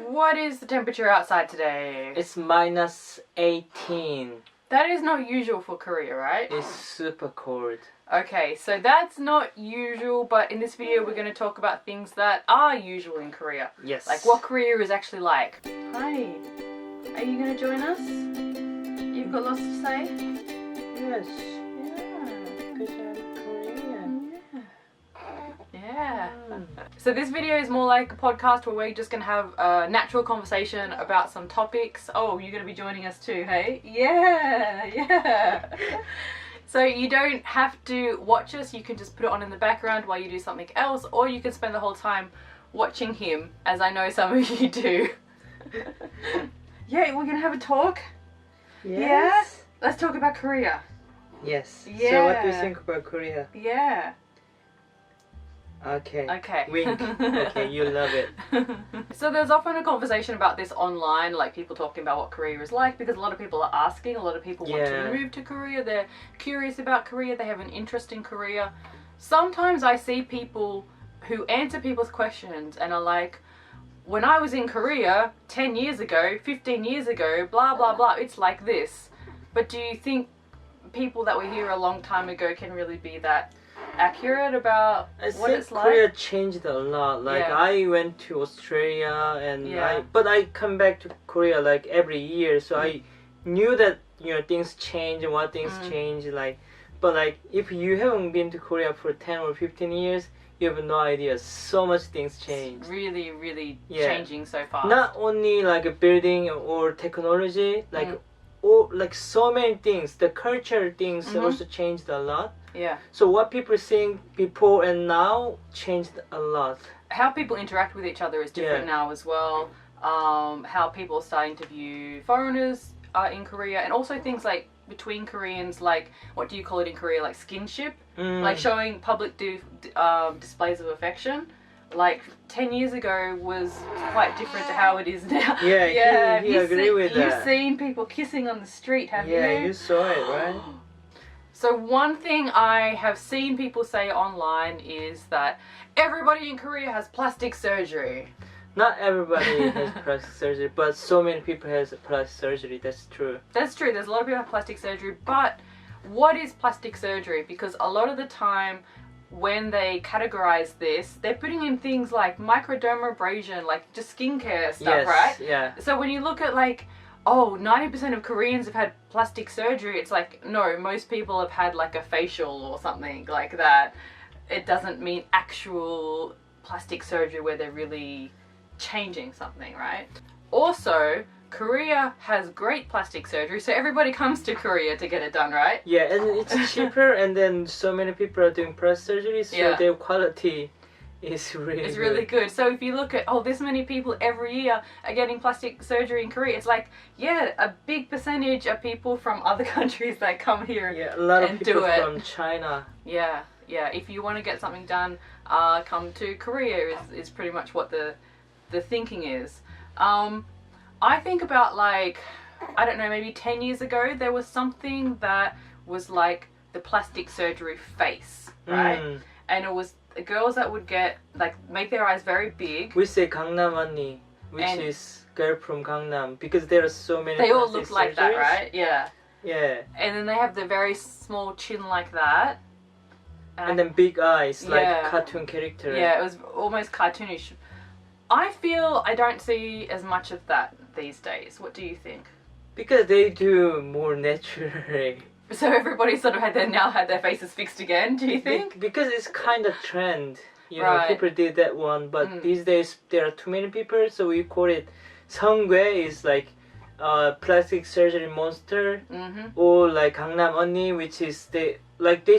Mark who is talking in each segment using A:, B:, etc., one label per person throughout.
A: What is the temperature outside today?
B: It's minus 18.
A: That is not usual for Korea, right?
B: It's super cold.
A: Okay, so that's not usual, but in this video we're going to talk about things that are usual in Korea.
B: Yes.
A: Like what Korea is actually like. Hi. Are you going to join us? You've got lots to say?
B: Yes.
A: Yeah.
B: Because I'm Korean.
A: Yeah. So this video is more like a podcast where we're just going to have a natural conversation about some topics. Oh, you're going to be joining us too, hey? Yeah. So you don't have to watch us, you can just put it on in the background while you do something else, or you can spend the whole time watching him, as I know some of you do. Yeah, we're going to have a talk.
B: Yes.
A: Yeah? Let's talk about Korea.
B: Yes.
A: Yeah.
B: So what do you think about Korea?
A: Yeah.
B: Okay.
A: Okay.
B: Wink. Okay, you love it.
A: So there's often a conversation about this online, like people talking about what Korea is like, because a lot of people are asking, a lot of people want to move to Korea, they're curious about Korea, they have an interest in Korea. Sometimes I see people who answer people's questions and are like, when I was in Korea 10 years ago, 15 years ago, blah blah blah, it's like this. But do you think people that were here a long time ago can really be that accurate about what it's like?
B: Korea changed a lot. Like
A: Yeah.
B: I went to Australia and
A: Yeah.
B: but I come back to Korea like every year, so I knew that things change and what things change. But if you haven't been to Korea for 10 or 15 years, you have no idea. So much things change.
A: It's really changing so fast.
B: Not only like a building or technology, so many things. The culture things also changed a lot.
A: Yeah.
B: So what people think before and now changed a lot.
A: How people interact with each other is different now as well. How people are starting to view foreigners in Korea, and also things like between Koreans, like what do you call it in Korea, like skinship, like showing public displays of affection. Like 10 years ago was quite different to how it is now.
B: Yeah, he agree with that.
A: You've seen people kissing on the street, have you?
B: Yeah, you saw it, right?
A: So one thing I have seen people say online is that everybody in Korea has plastic surgery.
B: Not everybody has plastic surgery, but so many people has plastic surgery. That's true.
A: That's true. There's a lot of people who have plastic surgery, but what is plastic surgery? Because a lot of the time when they categorize this, they're putting in things like microdermabrasion, like just skincare stuff, right?
B: Yeah.
A: So when you look at 90% of Koreans have had plastic surgery, it's like, no, most people have had like a facial or something like that. It doesn't mean actual plastic surgery where they're really changing something, right? Also, Korea has great plastic surgery, so everybody comes to Korea to get it done, right?
B: Yeah, and it's cheaper, and then so many people are doing plastic surgery, so their quality is really
A: good. So if you look at, this many people every year are getting plastic surgery in Korea, it's like, a big percentage of people from other countries that come here
B: a lot of
A: and
B: people
A: do it.
B: from China.
A: Yeah. If you want to get something done, come to Korea is pretty much what the thinking is. I think about I don't know, maybe 10 years ago, there was something that was like the plastic surgery face, right? And it was girls that would make their eyes very big.
B: We say Gangnam 언니, which is girl from Gangnam, because there are so many.
A: They all look like that, right? Yeah.
B: Yeah.
A: And then they have the very small chin like that.
B: And then big eyes, like cartoon character.
A: Yeah, it was almost cartoonish. I feel I don't see as much of that these days. What do you think?
B: Because they do more naturally.
A: So everybody sort of had their faces fixed again, do you think?
B: Because it's kind of trend.
A: Right.
B: People did that one, but these days there are too many people, so we call it 성괴 is like plastic surgery monster, or like Gangnam 언니, which is they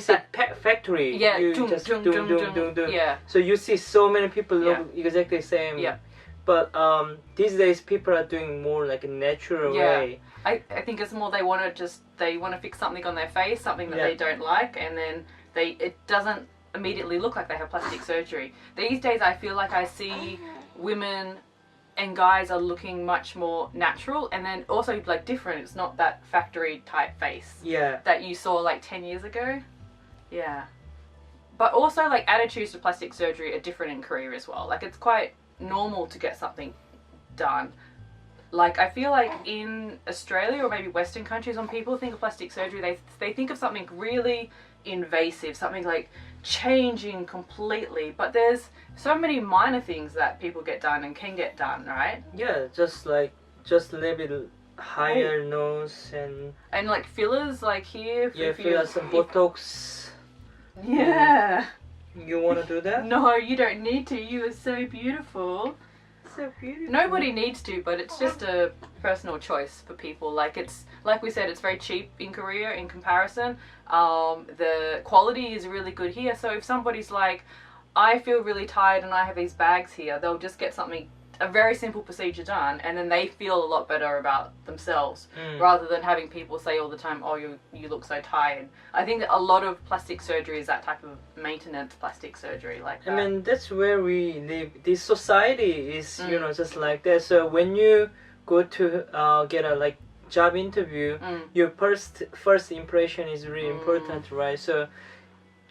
B: say factory.
A: Yeah,
B: you just doom.
A: Yeah.
B: So you see so many people look exactly the same.
A: Yeah.
B: But these days people are doing more like a natural way.
A: I think it's more they want to fix something on their face, something that they don't like, and then it doesn't immediately look like they have plastic surgery. These days I feel like I see women and guys are looking much more natural, and then also different. It's not that factory type face that you saw 10 years ago. Yeah. But also attitudes to plastic surgery are different in Korea as well. It's quite normal to get something done. Like, I feel like in Australia or maybe Western countries, when people think of plastic surgery, they think of something really invasive, something like changing completely. But there's so many minor things that people get done and can get done, right?
B: Yeah, just a little bit higher nose
A: and like fillers, like here.
B: Yeah, fillers, some Botox.
A: Yeah.
B: You want to do that?
A: No, you don't need to. You are so beautiful.
B: So beautiful.
A: Nobody needs to, but it's just a personal choice for people. Like, it's like we said, it's very cheap in Korea in comparison. The quality is really good here. So if somebody's like, I feel really tired and I have these bags here, they'll just get a very simple procedure done, and then they feel a lot better about themselves, rather than having people say all the time, oh, you look so tired. I think a lot of plastic surgery is that type of maintenance plastic surgery, like that.
B: I mean, that's where we live. This society is, you know, just like that. So when you go to get a like job interview, your first impression is really important, right? So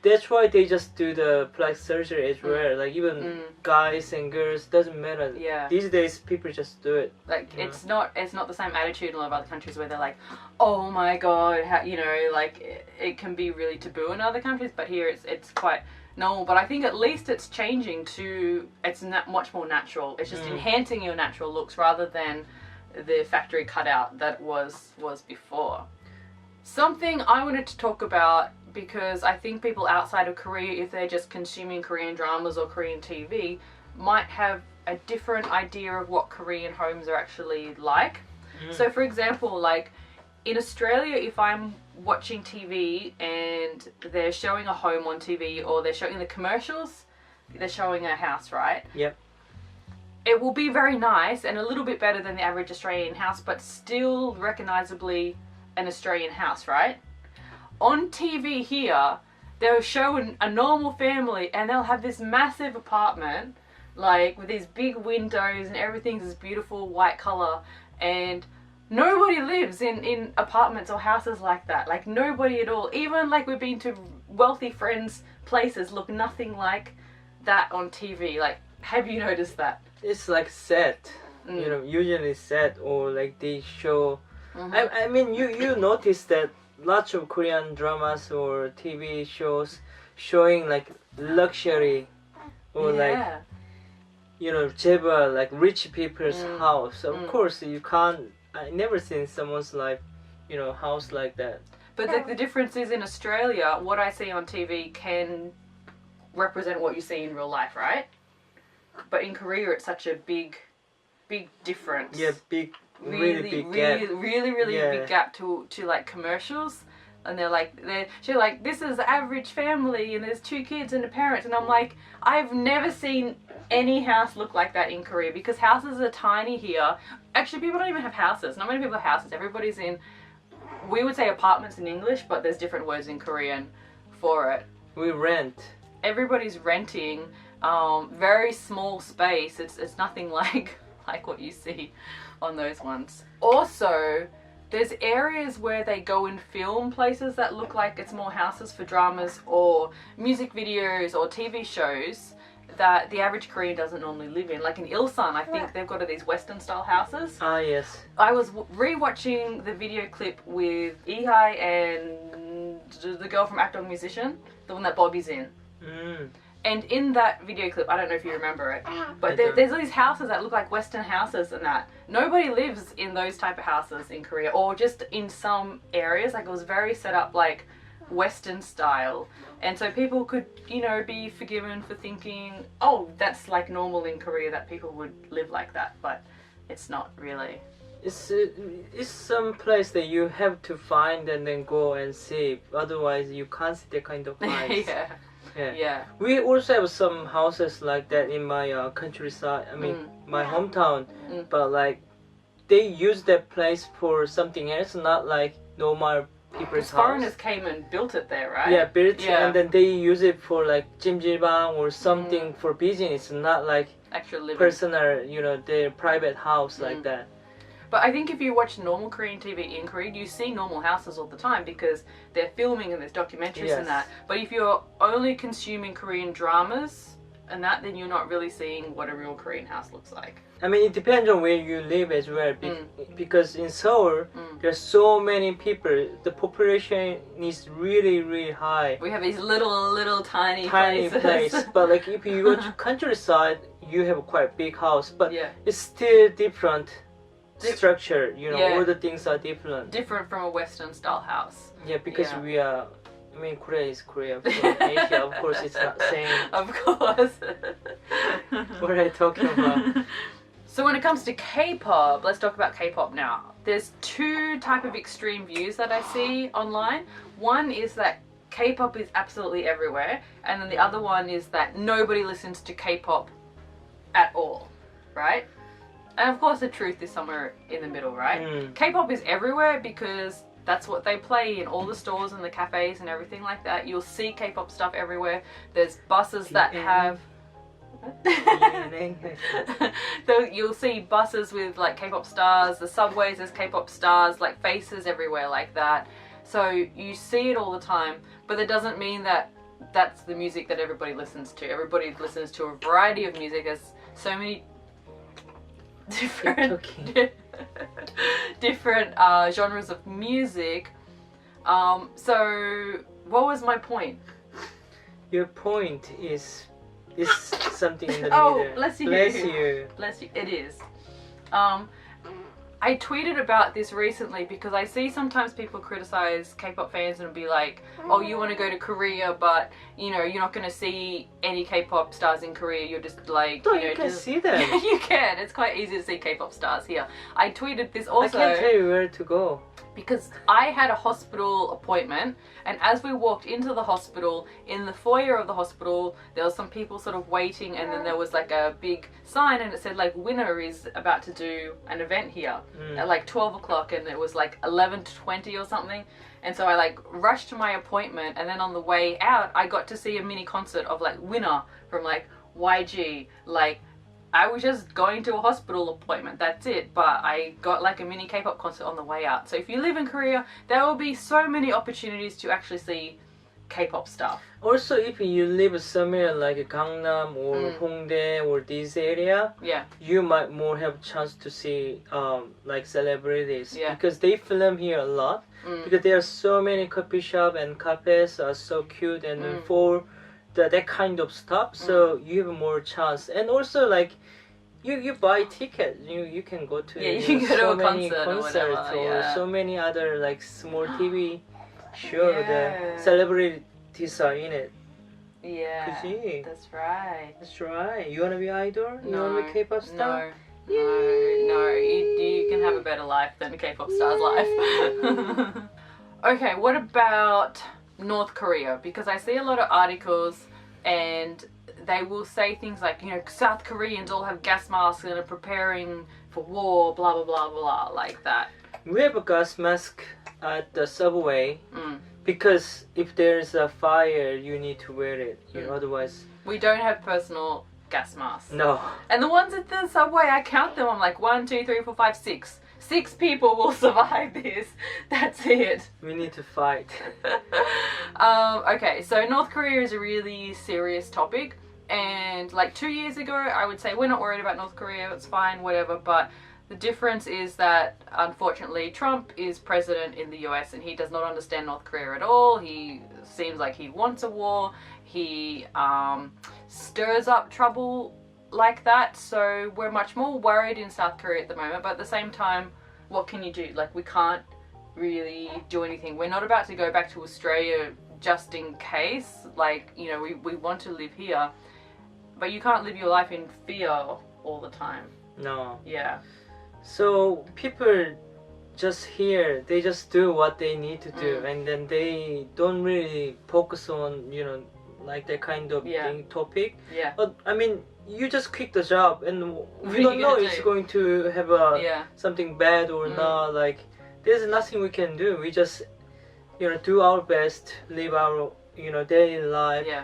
B: that's why they just do the plastic surgery as well. Like, even guys and girls, doesn't matter.
A: Yeah.
B: These days, people just do it.
A: Like, it's not the same attitude in a lot of other countries where they're like, oh my god, how, you know, like, it can be really taboo in other countries, but here it's quite normal. But I think at least it's changing to, it's much more natural. It's just enhancing your natural looks rather than the factory cutout that was before. Something I wanted to talk about, because I think people outside of Korea, if they're just consuming Korean dramas or Korean TV, might have a different idea of what Korean homes are actually like. So for example, like in Australia, if I'm watching TV and they're showing a home on TV, or they're showing the commercials, they're showing a house, right?
B: Yep.
A: It will be very nice and a little bit better than the average Australian house, but still recognizably an Australian house, right? On TV here, they'll show a normal family and they'll have this massive apartment, like with these big windows and everything's this beautiful white color, and nobody lives in apartments or houses like that. Like, nobody at all. Even like we've been to wealthy friends' places, look nothing like that on TV. Like, have you noticed that?
B: It's like set, you know, usually set, or like they show. I mean, you notice that lots of Korean dramas or TV shows showing like luxury, or like, you know, jeba, like rich people's house. Of course, you can't. I never seen someone's like, you know, house like that.
A: But the difference is, in Australia, what I see on TV can represent what you see in real life, right? But in Korea, it's such a big difference.
B: Yeah, really big gap.
A: Really big gap to like commercials. And she's like, this is the average family and there's 2 kids and a parent. And I'm like, I've never seen any house look like that in Korea, because houses are tiny here. Actually, people don't even have houses. Not many people have houses. Everybody's in, we would say apartments in English, but there's different words in Korean for it.
B: We rent.
A: Everybody's renting, very small space. It's nothing like what you see on those ones. Also, there's areas where they go and film places that look like it's more houses for dramas or music videos or TV shows that the average Korean doesn't normally live in. Like in Ilsan, I think they've got these Western style houses.
B: Ah, yes.
A: I was re-watching the video clip with Ihai and the girl from Actor Musician, the one that Bobby's in. And in that video clip, I don't know if you remember it, but there's these houses that look like Western houses and that. Nobody lives in those type of houses in Korea, or just in some areas. Like, it was very set up like Western style. And so people could, you know, be forgiven for thinking, oh, that's like normal in Korea that people would live like that. But it's not really.
B: It's some place that you have to find and then go and see. Otherwise, you can't see that kind of house. Yeah. We also have some houses like that in my countryside. I mean, my hometown. But like, they use that place for something else, not like normal people's house.
A: Foreigners came and built it there, right?
B: Yeah, built it, and then they use it for like jjimjilbang or something for business, not like
A: actual living.
B: Personal, you know, their private house like that.
A: But I think if you watch normal Korean TV in Korea, you see normal houses all the time because they're filming and there's documentaries and that. But if you're only consuming Korean dramas and that, then you're not really seeing what a real Korean house looks like.
B: I mean, it depends on where you live as well. Because in Seoul, there's so many people. The population is really, really high.
A: We have these little tiny
B: place. But like if you go to countryside, you have a quite big house. But
A: yeah.
B: it's still different structure. You know,
A: yeah.
B: all the things are different.
A: Different from a Western style house.
B: Yeah, because we are. I mean, Korea is Korea. From Asia, of course, it's not same.
A: Of course.
B: What are you talking about?
A: So when it comes to K-pop, let's talk about K-pop now. There's two type of extreme views that I see online. One is that K-pop is absolutely everywhere, and then the other one is that nobody listens to K-pop at all, right? And of course the truth is somewhere in the middle, right? K-pop is everywhere because that's what they play in all the stores and the cafes and everything like that. You'll see K-pop stuff everywhere. There's buses that have... You'll see buses with like K-pop stars, the subways there's K-pop stars, like faces everywhere like that. So you see it all the time, but that doesn't mean that that's the music that everybody listens to. Everybody listens to a variety of music. There's so many different genres of music. So what was my point?
B: Your point is something in the
A: oh,
B: middle.
A: Bless you. Bless you. It is. I tweeted about this recently because I see sometimes people criticize K-pop fans and be like, oh, you want to go to Korea, but you know you're not going to see any K-pop stars in Korea. You're just like,
B: you can see them.
A: You can. It's quite easy to see K-pop stars here. I tweeted this also.
B: I can't tell you where to go.
A: Because I had a hospital appointment, and as we walked into the hospital, in the foyer of the hospital, there was some people sort of waiting, and then there was like a big sign, and it said like Winner is about to do an event here at like 12 o'clock, and it was like 11:20 or something. And so I like rushed to my appointment, and then on the way out, I got to see a mini concert of like Winner from like YG, like. I was just going to a hospital appointment, that's it, but I got like a mini K-pop concert on the way out. So if you live in Korea, there will be so many opportunities to actually see K-pop stuff.
B: Also, if you live somewhere like Gangnam or Hongdae or this area, you might more have chance to see like celebrities because they film here a lot because there are so many coffee shop and cafes are so cute and for that kind of stuff, so you have more chance. And also like you buy tickets, you can go to
A: you can go to
B: so
A: a
B: many
A: concert
B: concerts or so many other like small TV show the celebrities are in it.
A: Yeah, that's right.
B: That's right. You wanna be idol? You wanna be K-pop star?
A: No, you can have a better life than a K-pop star's life. Okay, what about North Korea? Because I see a lot of articles and they will say things like, you know, South Koreans all have gas masks and are preparing for war, blah blah blah blah, like that.
B: We have a gas mask at the subway because if there's a fire you need to wear it, otherwise.
A: We don't have personal gas masks.
B: No.
A: And the ones at the subway, I count them, I'm like 1, 2, 3, 4, 5, 6. 6 people will survive this. That's it.
B: We need to fight.
A: Okay, so North Korea is a really serious topic. And like 2 years ago, I would say we're not worried about North Korea. It's fine, whatever. But the difference is that, unfortunately, Trump is president in the US and he does not understand North Korea at all. He seems like he wants a war. He stirs up trouble like that, so we're much more worried in South Korea at the moment, but at the same time, what can you do? Like, we can't really do anything. We're not about to go back to Australia just in case, like, you know, we want to live here, but you can't live your life in fear all the time.
B: No.
A: Yeah.
B: So people just here, they just do what they need to do, and then they don't really focus on, you know, like that kind of thing, topic.
A: Yeah.
B: But I mean, you just quit the job and we don't know it's going to have something bad or not. Like, there's nothing we can do. We just, you know, do our best, live our, you know, daily life.
A: Yeah.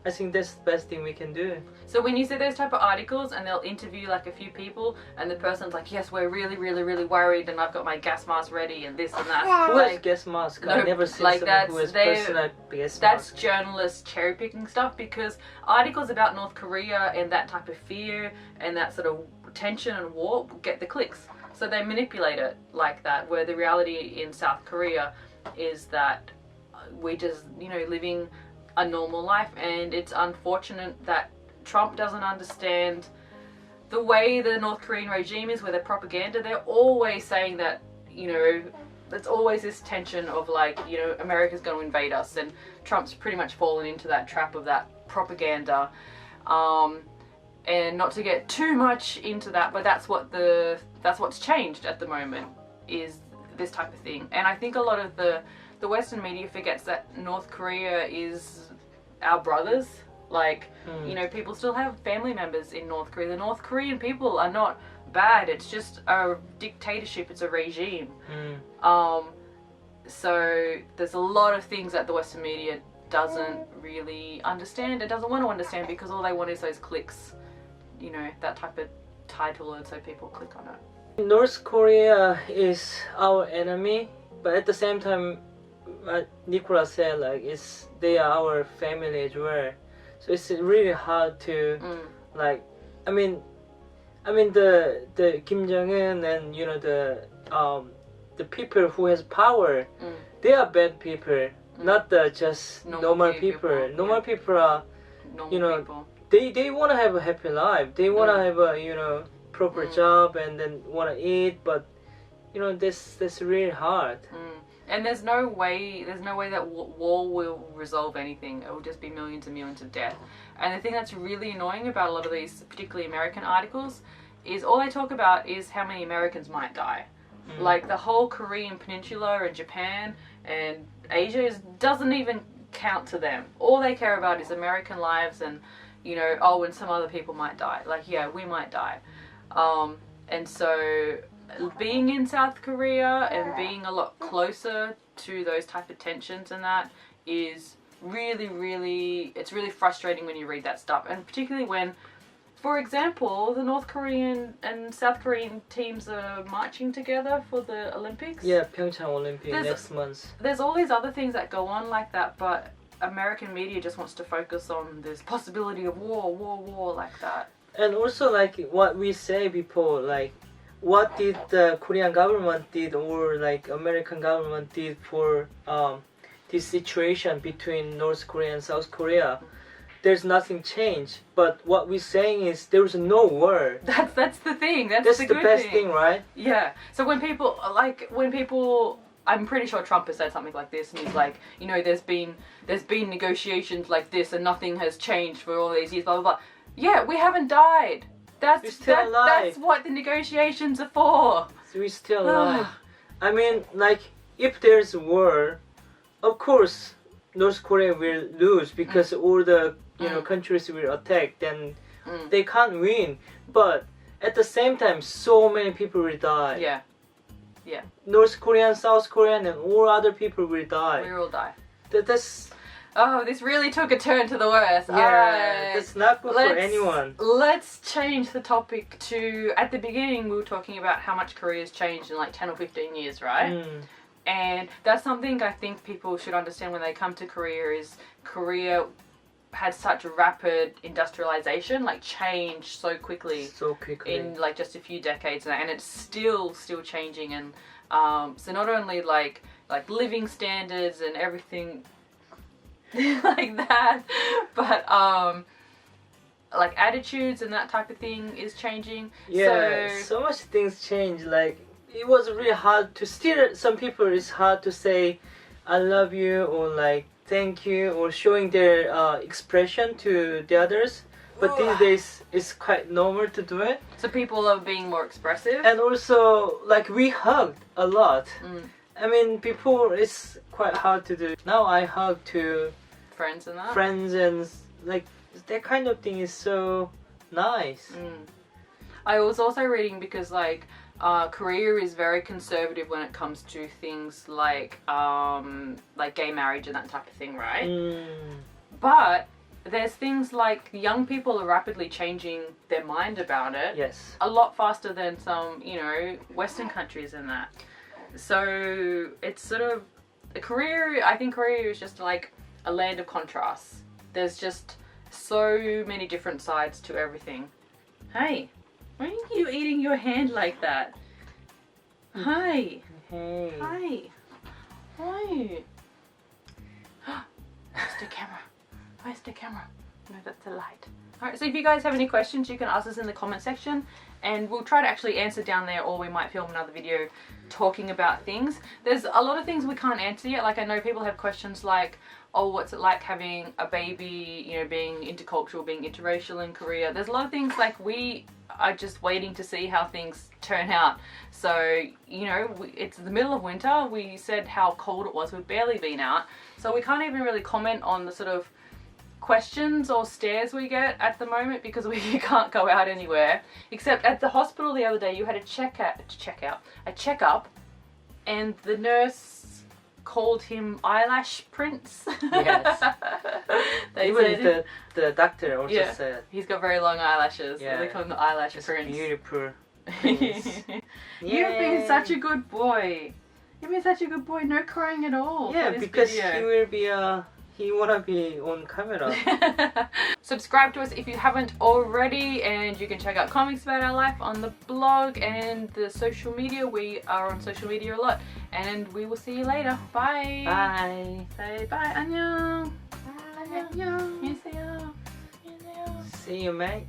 B: I think that's the best thing we can do.
A: So when you see those type of articles and they'll interview like a few people and the person's like, yes, we're really, really, really worried and I've got my gas mask ready and this and that.
B: Who has
A: Like,
B: gas mask?
A: no,
B: I've never seen
A: like
B: someone who has personal gas
A: that's
B: mask.
A: journalists cherry picking stuff, because articles about North Korea and that type of fear and that sort of tension and war get the clicks. So they manipulate it like that, where the reality in South Korea is that we're just, you know, living a normal life, and it's unfortunate that Trump doesn't understand the way the North Korean regime is with their propaganda. They're always saying that, you know, there's always this tension of like, you know, America's going to invade us, and Trump's pretty much fallen into that trap of that propaganda. And not to get too much into that, but that's what's changed at the moment, is this type of thing. And I think a lot of the Western media forgets that North Korea is our brothers. Like, you know, people still have family members in North Korea. The North Korean people are not bad. It's just a dictatorship. It's a regime. So there's a lot of things that the Western media doesn't really understand. It doesn't want to understand, because all they want is those clicks. You know, that type of title, and so people click on it.
B: North Korea is our enemy, but at the same time, Nicola said, like, they are our family as well. So it's really hard to like, I mean the Kim Jong-un and, you know, the people who has power, they are bad people, not just normal people. Normal people are, you know,
A: people.
B: They want to have a happy life. They want to have a, you know, proper job, and then want to eat, but, you know, that's really hard.
A: And there's no way that war will resolve anything. It will just be millions and millions of death. And the thing that's really annoying about a lot of these, particularly American articles, is all they talk about is how many Americans might die. Like the whole Korean peninsula and Japan and Asia doesn't even count to them. All they care about is American lives, and, you know, oh, and some other people might die. Like, yeah, we might die. And so being in South Korea and being a lot closer to those type of tensions and that is really, really, it's really frustrating when you read that stuff. And particularly when, for example, the North Korean and South Korean teams are marching together for the Olympics.
B: Yeah, Pyeongchang Olympic next month.
A: There's all these other things that go on like that, but American media just wants to focus on this possibility of war like that. And
B: also, like what we say before, like, what did the Korean government did, or like American government did for this situation between North Korea and South Korea? There's nothing changed. But what we're saying is there's no war.
A: That's the thing. That's the
B: the
A: good
B: best thing, right?
A: Yeah. So when people I'm pretty sure Trump has said something like this, and he's like, you know, there's been negotiations like this, and nothing has changed for all these years, blah blah blah. Yeah, we haven't died. We're still alive. That's what the negotiations are for.
B: So we're still alive. I mean, like, if there's war, of course North Korea will lose, because all the, you know, countries will attack. Then they can't win. But at the same time, so many people will die.
A: Yeah. Yeah.
B: North Korean, South Korean, and all other people will die.
A: We will die.
B: That's.
A: Oh, this really took a turn to the worst.
B: Yeah,
A: Alright.
B: that's not good for anyone.
A: Let's change the topic to, at the beginning we were talking about how much Korea's changed in like 10 or 15 years, right? And that's something I think people should understand when they come to Korea, is Korea had such rapid industrialization, like changed so quickly. In like just a few decades, and it's still changing. And so not only like living standards and everything like that, but like attitudes and that type of thing is changing.
B: Yeah, so much things change. Like, it was really hard to still, some people it's hard to say I love you, or like thank you, or showing their expression to the others. But these days it's quite normal to do it.
A: So people are being more expressive.
B: And also, like, we hugged a lot. I mean, before it's quite hard to do. Now I hug to
A: friends and that.
B: Friends, and like that kind of thing is so nice.
A: I was also reading, because like Korea is very conservative when it comes to things like gay marriage and that type of thing, right? But there's things like young people are rapidly changing their mind about it.
B: Yes.
A: A lot faster than some, you know, Western countries and that. So it's sort of Korea. I think Korea is just like a land of contrasts. There's just so many different sides to everything. Hey, why are you eating your hand like that? Hi.
B: Hey.
A: Hi. Hi. Where's the camera? Where's the camera? No, that's the light. Alright, so if you guys have any questions, you can ask us in the comment section and we'll try to actually answer down there, or we might film another video talking about things. There's a lot of things we can't answer yet. Like, I know people have questions like, oh, what's it like having a baby, you know, being intercultural, being interracial in Korea. There's a lot of things like we are just waiting to see how things turn out. So, you know, it's the middle of winter. We said how cold it was. We've barely been out. So we can't even really comment on the sort of questions or stares we get at the moment because we can't go out anywhere. Except at the hospital the other day, you had a checkup, and the nurse called him eyelash prince.
B: Yes. Even the doctor also said
A: he's got very long eyelashes.
B: Yeah.
A: So they call him the eyelash
B: it's
A: prince.
B: beautiful. Prince.
A: You've been such a good boy. You've been such a good boy. No crying at all.
B: Yeah,
A: for this
B: because
A: video.
B: he will be he wanna be on camera.
A: Subscribe to us if you haven't already, and you can check out comics about our life on the blog and the social media. We are on social media a lot, and we will see you later. Bye.
B: Bye.
A: Say bye. 안녕.
B: Bye.
A: 안녕. 안녕하세요.
B: See you, mate.